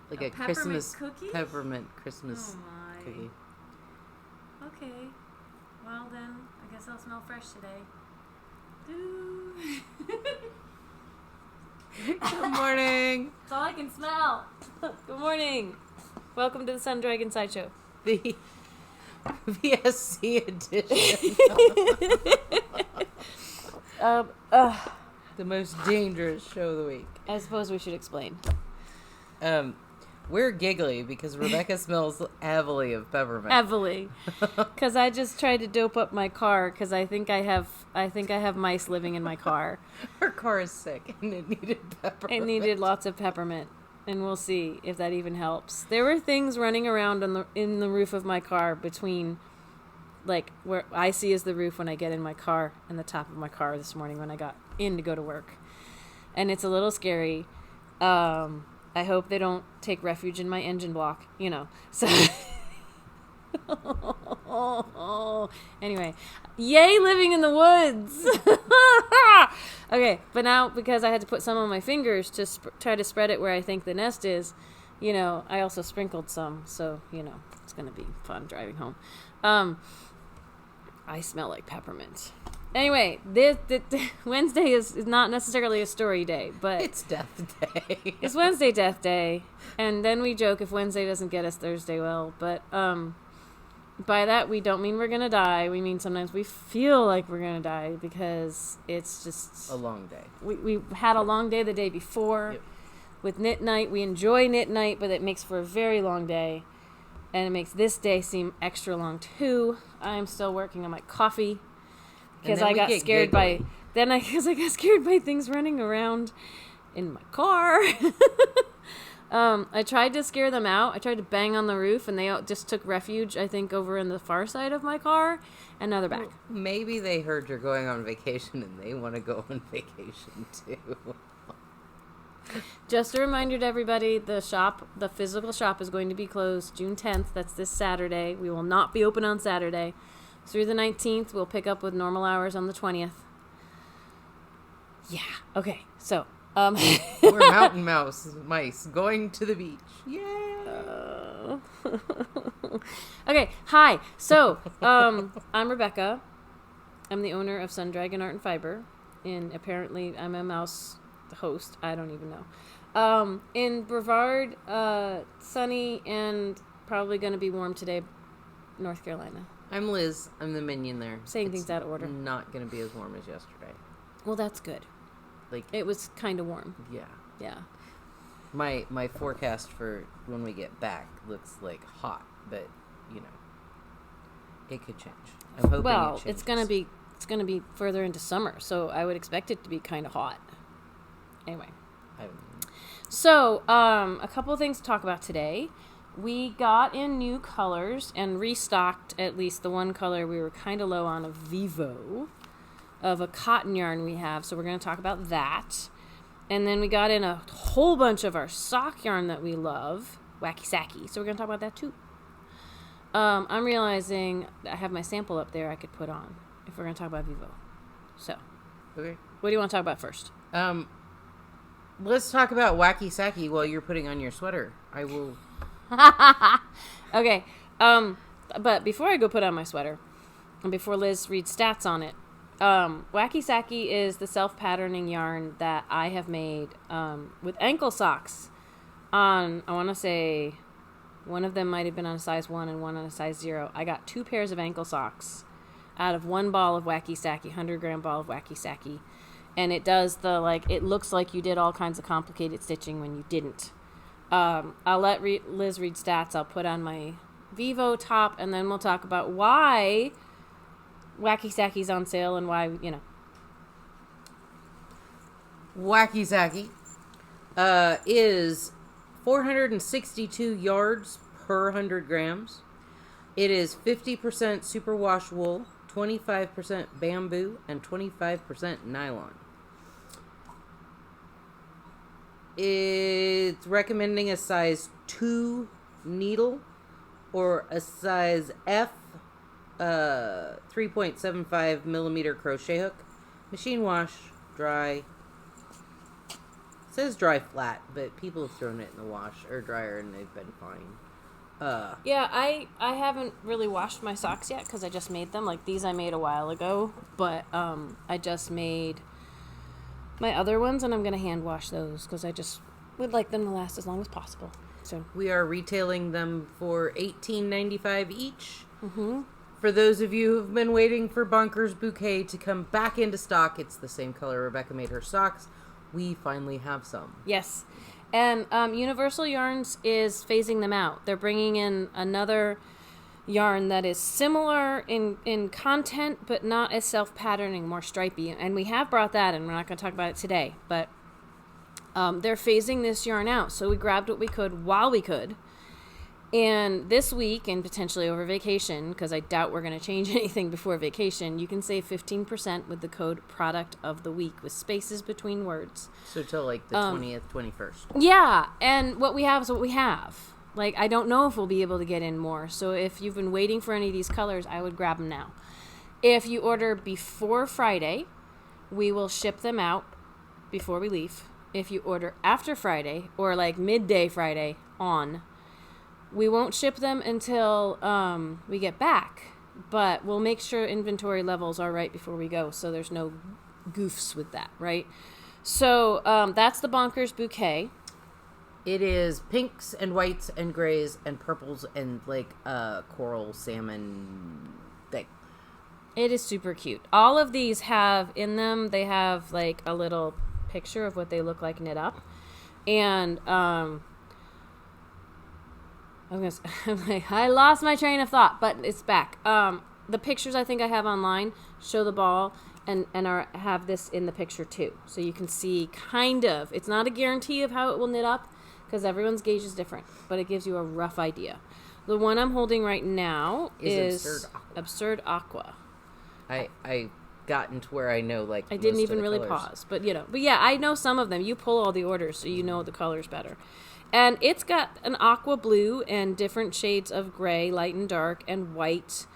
Like a Christmas cookie? Peppermint Christmas cookie. Okay. Well then, I guess I'll smell fresh today. Ooh. Good morning. That's all I can smell. Good morning. Welcome to the Sun Dragon Sideshow. The VSC edition. The most dangerous show of the week. I suppose we should explain. We're giggly because Rebecca smells heavily of peppermint. Heavily. Because I just tried to dope up my car because I think I have mice living in my car. Her car is sick and it needed peppermint. It needed lots of peppermint. And we'll see if that even helps. There were things running around in the roof of my car between, like, where I see is the roof when I get in my car and the top of my car this morning when I got in to go to work. And it's a little scary. I hope they don't take refuge in my engine block, you know. So, anyway, yay living in the woods. Okay, but now because I had to put some on my fingers to try to spread it where I think the nest is, you know, I also sprinkled some, so, you know, it's going to be fun driving home. I smell like peppermint. Anyway, this Wednesday is not necessarily a story day, but it's Death Day. It's Wednesday Death Day, and then we joke if Wednesday doesn't get us, Thursday will. But by that we don't mean we're gonna die. We mean sometimes we feel like we're gonna die because it's just a long day. We had a long day the day before. Yep. With knit night. We enjoy knit night, but it makes for a very long day, and it makes this day seem extra long too. I'm still working on my coffee. Because I got scared by things running around in my car. I tried to scare them out. I tried to bang on the roof, and they just took refuge, I think, over in the far side of my car, and now they're back. Well, maybe they heard you're going on vacation, and they want to go on vacation, too. Just a reminder to everybody, the physical shop is going to be closed June 10th. That's this Saturday. We will not be open on Saturday. Through the 19th, we'll pick up with normal hours on the 20th. Yeah. Okay. So, we're mountain mice going to the beach. Yeah. Okay. Hi. So, I'm Rebecca. I'm the owner of Sun Dragon Art and Fiber, and apparently I'm a mouse host. I don't even know. In Brevard, sunny and probably going to be warm today, North Carolina. I'm Liz. I'm the minion there. Saying things out of order. Not going to be as warm as yesterday. Well, that's good. Like it was kind of warm. Yeah. Yeah. My forecast for when we get back looks like hot, but you know, it could change. I'm hoping. Well, it's gonna be further into summer, so I would expect it to be kind of hot. Anyway. So, a couple of things to talk about today. We got in new colors and restocked at least the one color we were kind of low on of Vivo, of a cotton yarn we have. So we're going to talk about that. And then we got in a whole bunch of our sock yarn that we love, Wacky Sacky. So we're going to talk about that too. I'm realizing I have my sample up there I could put on if we're going to talk about Vivo. So, okay. What do you want to talk about first? Let's talk about Wacky Sacky while you're putting on your sweater. I will... Okay. But before I go put on my sweater, and before Liz reads stats on it, Wacky Sacky is the self-patterning yarn that I have made with ankle socks on, I want to say, one of them might have been on a size 1 and one on a size 0. I got 2 pairs of ankle socks out of one ball of Wacky Sacky, 100-gram ball of Wacky Sacky. And it does it looks like you did all kinds of complicated stitching when you didn't. I'll let Liz read stats. I'll put on my Vivo top, and then we'll talk about why Wacky Sacky's on sale and why, you know. Wacky Sacky is 462 yards per 100 grams. It is 50% superwash wool, 25% bamboo, and 25% nylon. It's recommending a size 2 needle or a size F 3.75 millimeter crochet hook. Machine wash, dry. It says dry flat, but people have thrown it in the wash or dryer and they've been fine. Yeah, I haven't really washed my socks yet because I just made them. Like these I made a while ago, but I just made my other ones and I'm going to hand wash those because I just would like them to last as long as possible. So we are retailing them for $18.95 each. Mm-hmm. For those of you who've been waiting for Bonkers Bouquet to come back into stock, it's the same color Rebecca made her socks. We finally have some. Yes. And Universal Yarns is phasing them out. They're bringing in another yarn that is similar in content, but not as self-patterning, more stripy. And we have brought that in. We're not going to talk about it today. But they're phasing this yarn out. So we grabbed what we could while we could. And this week, and potentially over vacation, because I doubt we're going to change anything before vacation, you can save 15% with the code Product of the Week with spaces between words. So till like the 20th, 21st. Yeah, and what we have is what we have. Like, I don't know if we'll be able to get in more. So if you've been waiting for any of these colors, I would grab them now. If you order before Friday, we will ship them out before we leave. If you order after Friday, or like midday Friday on, we won't ship them until we get back, but we'll make sure inventory levels are right before we go, so there's no goofs with that, right? So that's the Bonkers Bouquet. It is pinks and whites and grays and purples and like coral salmon thing. It is super cute. All of these have in them, they have like a little picture of what they look like knit up. And I lost my train of thought, but it's back. The pictures I think I have online show the ball and have this in the picture too. So you can see kind of, it's not a guarantee of how it will knit up because everyone's gauge is different, but it gives you a rough idea. The one I'm holding right now is Absurd Aqua. I gotten to where I know like I didn't even really colors. pause, but yeah, I know some of them. You pull all the orders, so you know the colors better. And it's got an aqua blue and different shades of gray, light and dark, and white,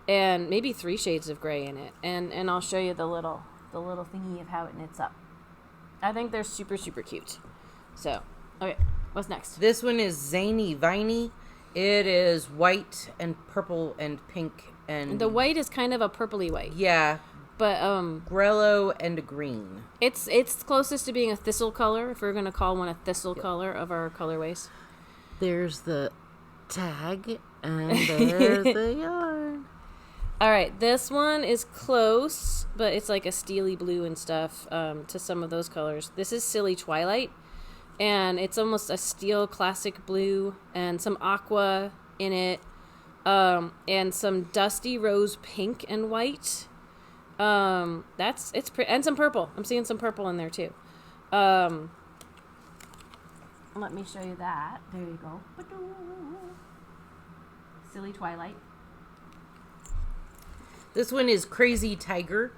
and maybe 3 shades of gray in it. And I'll show you the little thingy of how it knits up. I think they're super, super cute. So, okay, what's next? This one is Zany Viney. It is white and purple and pink and The white is kind of a purpley white. Yeah. But Grello and green. It's closest to being a thistle color, if we're gonna call one a thistle color of our colorways. There's the tag and there's the yarn. All right, this one is close, but it's like a steely blue and stuff to some of those colors. This is Silly Twilight, and it's almost a steel classic blue and some aqua in it, and some dusty rose pink and white. It's pretty, and some purple. I'm seeing some purple in there too. Let me show you that. There you go. Silly Twilight. This one is Crazy Tiger,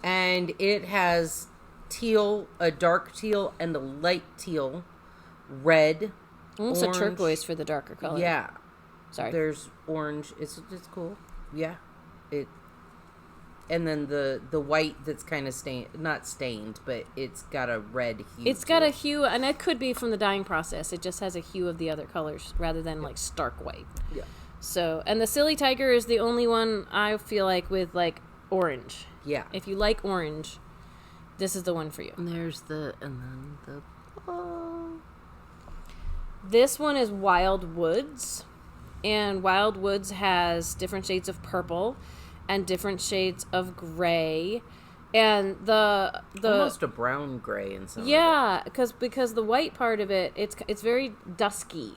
and it has teal, a dark teal, and a light teal, red, Almost orange. a turquoise for the darker color. Yeah. Sorry. There's orange. It's cool. Yeah. And then the white that's kind of not stained, but it's got a red hue. It's got a hue, and it could be from the dyeing process. It just has a hue of the other colors rather than like stark white. Yeah. So, and the Silly Tiger is the only one I feel like with like orange. Yeah. If you like orange, this is the one for you. And there's and then the. This one is Wild Woods, and Wild Woods has different shades of purple and different shades of gray, and the almost a brown gray in some. Yeah, because the white part of it, it's very dusky.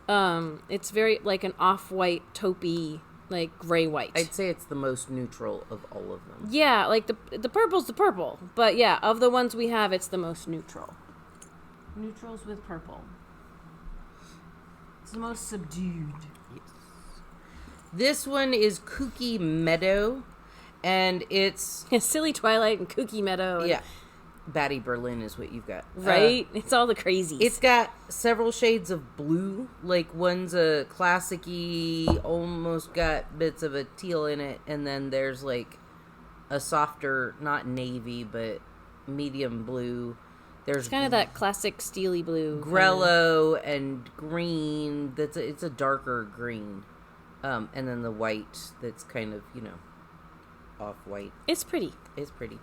It's very like an off-white taupey, like gray white. I'd say it's the most neutral of all of them. Yeah, like the purple's the purple, but yeah, of the ones we have, it's the most neutral. Neutrals with purple. It's the most subdued. Yes. This one is Kooky Meadow, and it's Silly Twilight and Kooky Meadow. Yeah. Batty Berlin is what you've got. Right? It's all the crazies. It's got several shades of blue. Like, one's a classic-y, almost got bits of a teal in it. And then there's, like, a softer, not navy, but medium blue. There's It's kind of that classic steely blue. Grello and green. It's a darker green. And then the white that's kind of, off-white. It's pretty. It's pretty.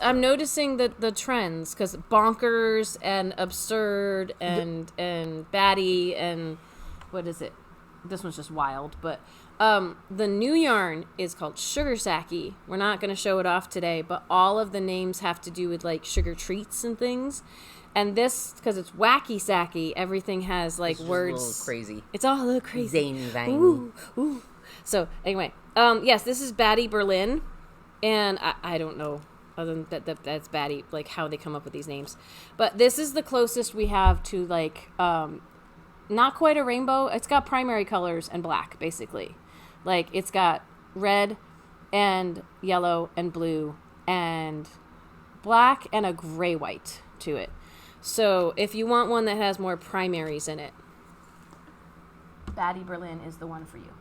I'm noticing the trends, because bonkers and absurd and batty and what is it? This one's just wild, but the new yarn is called Sugar Saki. We're not going to show it off today, but all of the names have to do with like sugar treats and things. And this, because it's Wacky Sacky, everything has like it's words. Just a little crazy. It's all a little crazy. Zany, viney. Ooh, ooh. So anyway, yes, this is Batty Berlin, and I don't know. Other than that's Batty, like how they come up with these names. But this is the closest we have to like, not quite a rainbow. It's got primary colors and black, basically. Like it's got red and yellow and blue and black and a gray white to it. So if you want one that has more primaries in it, Batty Berlin is the one for you.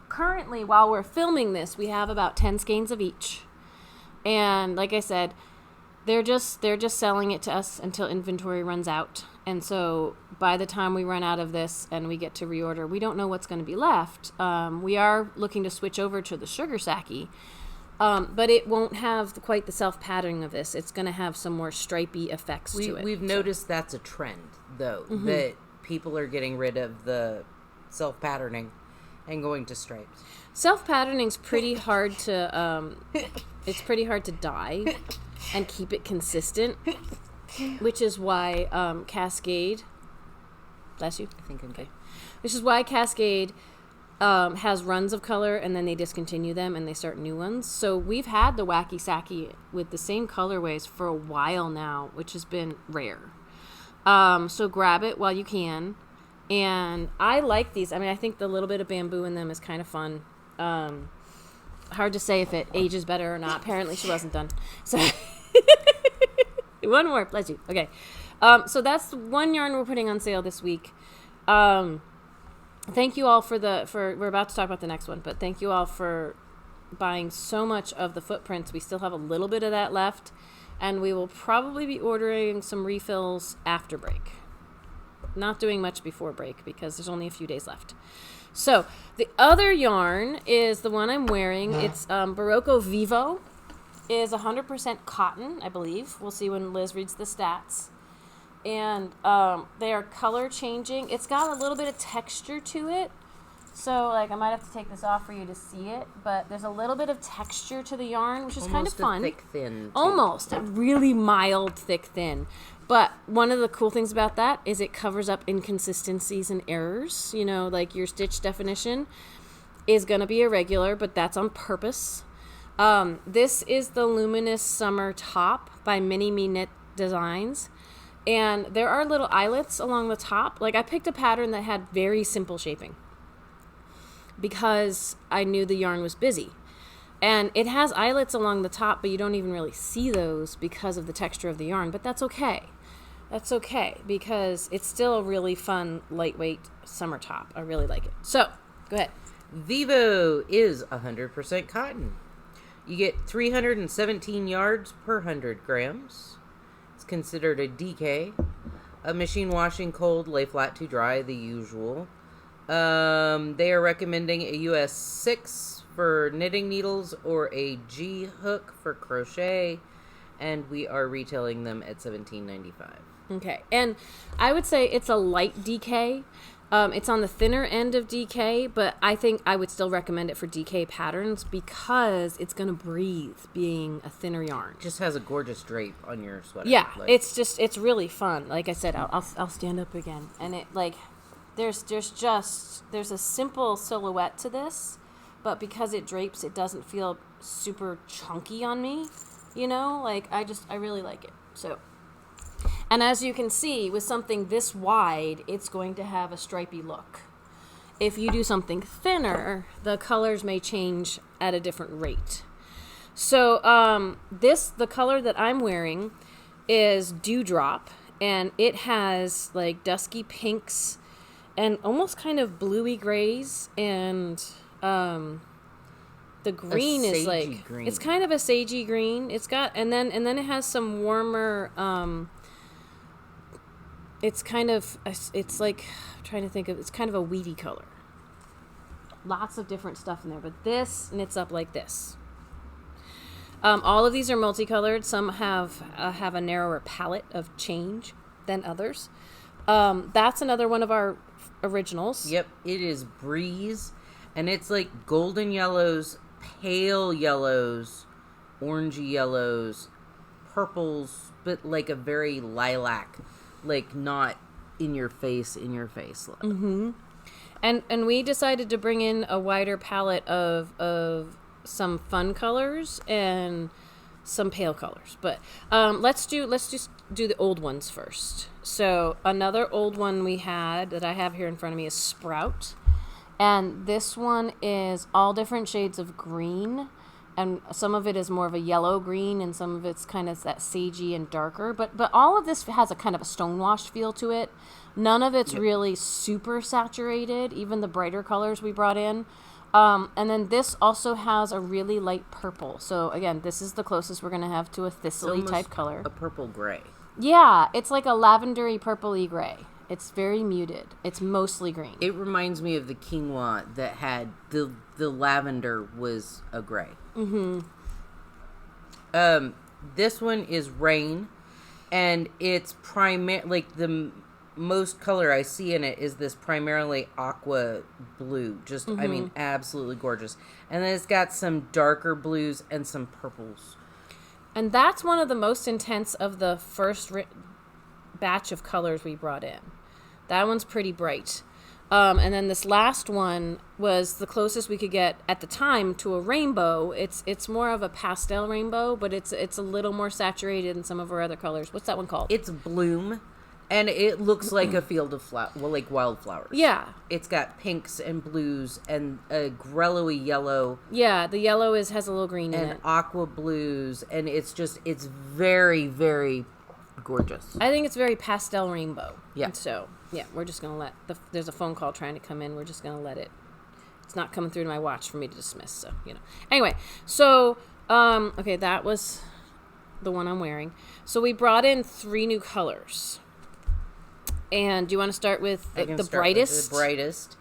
Currently, while we're filming this, we have about 10 skeins of each. And like I said, they're just selling it to us until inventory runs out. And so by the time we run out of this and we get to reorder, we don't know what's going to be left. We are looking to switch over to the Sugar Saki, but it won't have quite the self-patterning of this. It's going to have some more stripy effects to it. We've noticed that's a trend, though, that people are getting rid of the self-patterning and going to stripes. Self-patterning's pretty hard to it's pretty hard to dye and keep it consistent, which is why Cascade, bless you, I think I'm okay. Which is why Cascade has runs of color and then they discontinue them and they start new ones. So we've had the Wacky Sacky with the same colorways for a while now, which has been rare. So grab it while you can. And I like these. I mean, I think the little bit of bamboo in them is kind of fun. Hard to say if it ages better or not. Apparently she wasn't done. So one more, bless you. Okay. So that's one yarn we're putting on sale this week. Thank you all for we're about to talk about the next one, but thank you all for buying so much of the footprints. We still have a little bit of that left, and we will probably be ordering some refills after break. Not doing much before break because there's only a few days left. So the other yarn is the one I'm wearing. It's Berroco Vivo. Is 100% cotton, I believe. We'll see when Liz reads the stats. And they are color changing. It's got a little bit of texture to it. So, like, I might have to take this off for you to see it. But there's a little bit of texture to the yarn, which is kind of fun. Almost a thick thin. Almost. A really mild, thick thin. But one of the cool things about that is it covers up inconsistencies and errors. You know, like your stitch definition is going to be irregular, but that's on purpose. This is the Luminous Summer Top by Mini Me Knit Designs. And there are little eyelets along the top. Like, I picked a pattern that had very simple shaping because I knew the yarn was busy. And it has eyelets along the top, but you don't even really see those because of the texture of the yarn. But that's okay. That's okay because it's still a really fun, lightweight summer top. I really like it. So, go ahead. Vivo is 100% cotton. You get 317 yards per 100 grams. It's considered a DK. A machine washing cold, lay flat to dry, the usual. They are recommending a US 6 for knitting needles or a G hook for crochet, and we are retailing them at $17.95. Okay, and I would say it's a light DK. It's on the thinner end of DK, but I think I would still recommend it for DK patterns because it's going to breathe being a thinner yarn. Just has a gorgeous drape on your sweater. Yeah, it's really fun. Like I said, I'll stand up again, and it like there's a simple silhouette to this, but because it drapes, it doesn't feel super chunky on me. You know, like I really like it. So. And as you can see, with something this wide, it's going to have a stripy look. If you do something thinner, the colors may change at a different rate. So the color that I'm wearing is Dewdrop, and it has like dusky pinks and almost kind of bluey grays and the green is like green. It's kind of a sagey green. It's got and then it has some warmer. It's kind of it's like I'm trying to think of it's kind of a weedy color. Lots of different stuff in there, but this knits up like this. All of these are multicolored. Some have a narrower palette of change than others. That's another one of our originals. Yep, it is Breeze, and it's like golden yellows, pale yellows, orangey yellows, purples, but like a very lilac, like not in your face look. Mm-hmm. And we decided to bring in a wider palette of some fun colors and some pale colors. But let's just do the old ones first. So another old one we had that I have here in front of me is Sprout. And this one is all different shades of green. And some of it is more of a yellow green, and some of it's kind of that sagey and darker. But all of this has a kind of a stonewashed feel to it. None of it's really super saturated, even the brighter colors we brought in. And then this also has a really light purple. So again, this is the closest we're going to have to a thistly type color. A purple gray. Yeah, it's like a lavendery purpley gray. It's very muted. It's mostly green. It reminds me of the quinoa that had the lavender was a gray. Mm-hmm. This one is Rain, and it's like the most color I see in it is this primarily aqua blue. Just, I mean, absolutely gorgeous. And then it's got some darker blues and some purples. And that's one of the most intense of the first batch of colors we brought in. That one's pretty bright. And then this last one was the closest we could get at the time to a rainbow. It's more of a pastel rainbow, but it's a little more saturated than some of our other colors. What's that one called? It's Bloom, and it looks like a field of like wildflowers. Yeah. It's got pinks and blues and a grellowy yellow. Yeah, the yellow has a little green in it. And aqua blues, and it's very, very gorgeous. I think it's very pastel rainbow. Yeah. And so, yeah, we're just going to there's a phone call trying to come in. We're just going to let it. It's not coming through to my watch for me to dismiss, so, Anyway, so, okay, that was the one I'm wearing. So we brought in 3 new colors. And do you want to start with the brightest? The brightest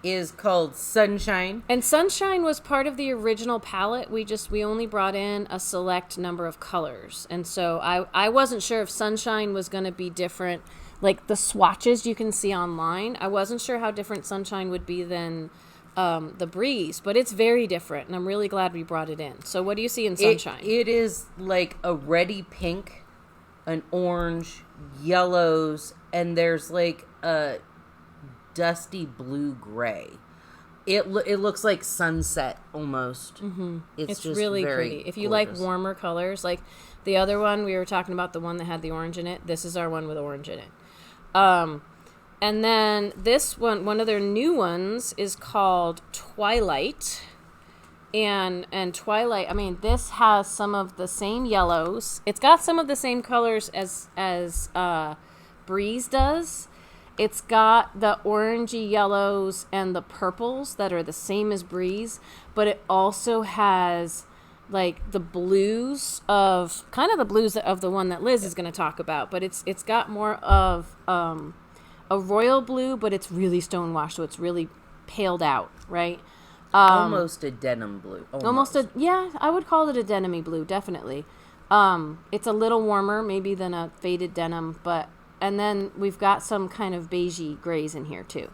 is called Sunshine. And Sunshine was part of the original palette. We only brought in a select number of colors. And so I wasn't sure if Sunshine was going to be different. Like the swatches you can see online, I wasn't sure how different Sunshine would be than the Breeze, but it's very different, and I'm really glad we brought it in. So what do you see in Sunshine? It is like a reddy pink, an orange, yellows, and there's like a dusty blue-gray. It looks like sunset almost. Mm-hmm. It's just really very pretty. If you gorgeous. like warmer colors, like the other one we were talking about, the one that had the orange in it. This is our one with orange in it. And then this one of their new ones is called Twilight. And Twilight, I mean, this has some of the same yellows. It's got some of the same colors as Breeze does. It's got the orangey yellows and the purples that are the same as Breeze, but it also has like the blues of kind of the blues of the one that Liz is going to talk about, but it's got more of a royal blue, but it's really stonewashed, so it's really paled out, right? Almost a denim blue. Yeah, I would call it a denim-y blue, definitely. It's a little warmer maybe than a faded denim, and then we've got some kind of beigey grays in here too.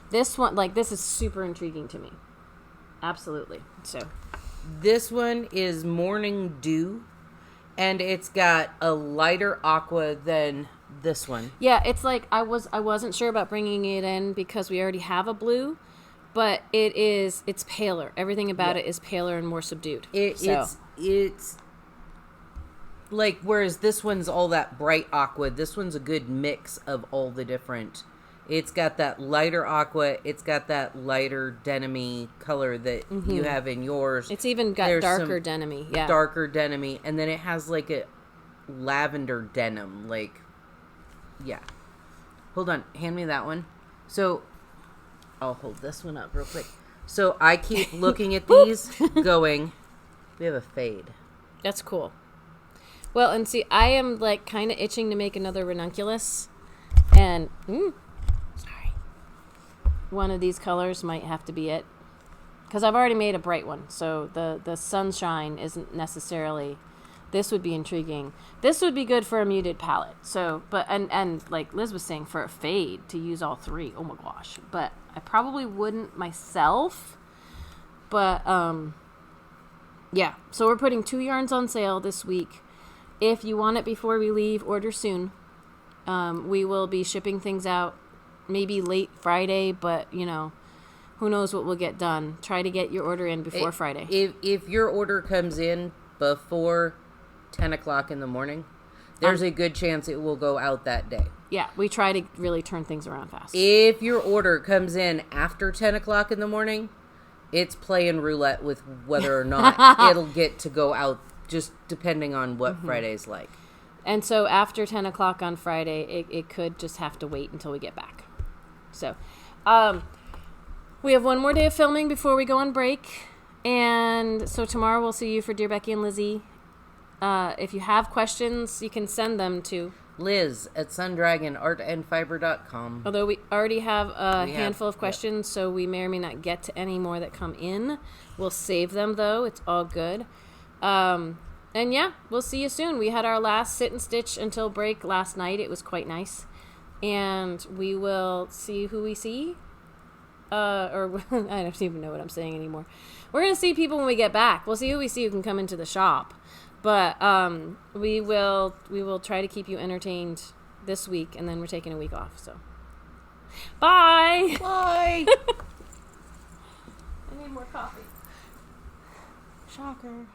This one, this is super intriguing to me. Absolutely. So this one is Morning Dew, and it's got a lighter aqua than this one. Yeah, it's like I wasn't sure about bringing it in because we already have a blue, but it's paler. Everything about it is paler and more subdued. It's like, whereas this one's all that bright aqua, this one's a good mix of all the different. It's got that lighter aqua. It's got that lighter denim-y color that you have in yours. It's even got darker denim-y. Yeah. Darker denim-y. And then it has like a lavender denim. Yeah. Hold on. Hand me that one. So, I'll hold this one up real quick. So I keep looking at these going, we have a fade. That's cool. Well, and see, I am like kind of itching to make another ranunculus. And, sorry. One of these colors might have to be it. Because I've already made a bright one. So the sunshine isn't necessarily... This would be intriguing. This would be good for a muted palette. So, but, and like Liz was saying, for a fade to use all three. Oh my gosh. But I probably wouldn't myself. But, yeah. So we're putting 2 yarns on sale this week. If you want it before we leave, order soon. We will be shipping things out maybe late Friday, but, you know, who knows what will get done. Try to get your order in before Friday. If your order comes in before 10 o'clock in the morning, there's a good chance it will go out that day. Yeah, we try to really turn things around fast. If your order comes in after 10 o'clock in the morning, it's playing roulette with whether or not it'll get to go out, just depending on what Friday's like. And so after 10 o'clock on Friday, it could just have to wait until we get back. So, we have one more day of filming before we go on break. And so tomorrow we'll see you for Dear Becky and Lizzie. If you have questions, you can send them to Liz at sundragonartandfiber.com. Although we already have a handful of questions, so we may or may not get to any more that come in. We'll save them, though. It's all good. And yeah, we'll see you soon. We had our last sit and stitch until break last night. It was quite nice. And we will see who we see. Or I don't even know what I'm saying anymore. We're going to see people when we get back. We'll see who we see who can come into the shop. But we will try to keep you entertained this week, and then we're taking a week off. So, bye. Bye. I need more coffee. Shocker.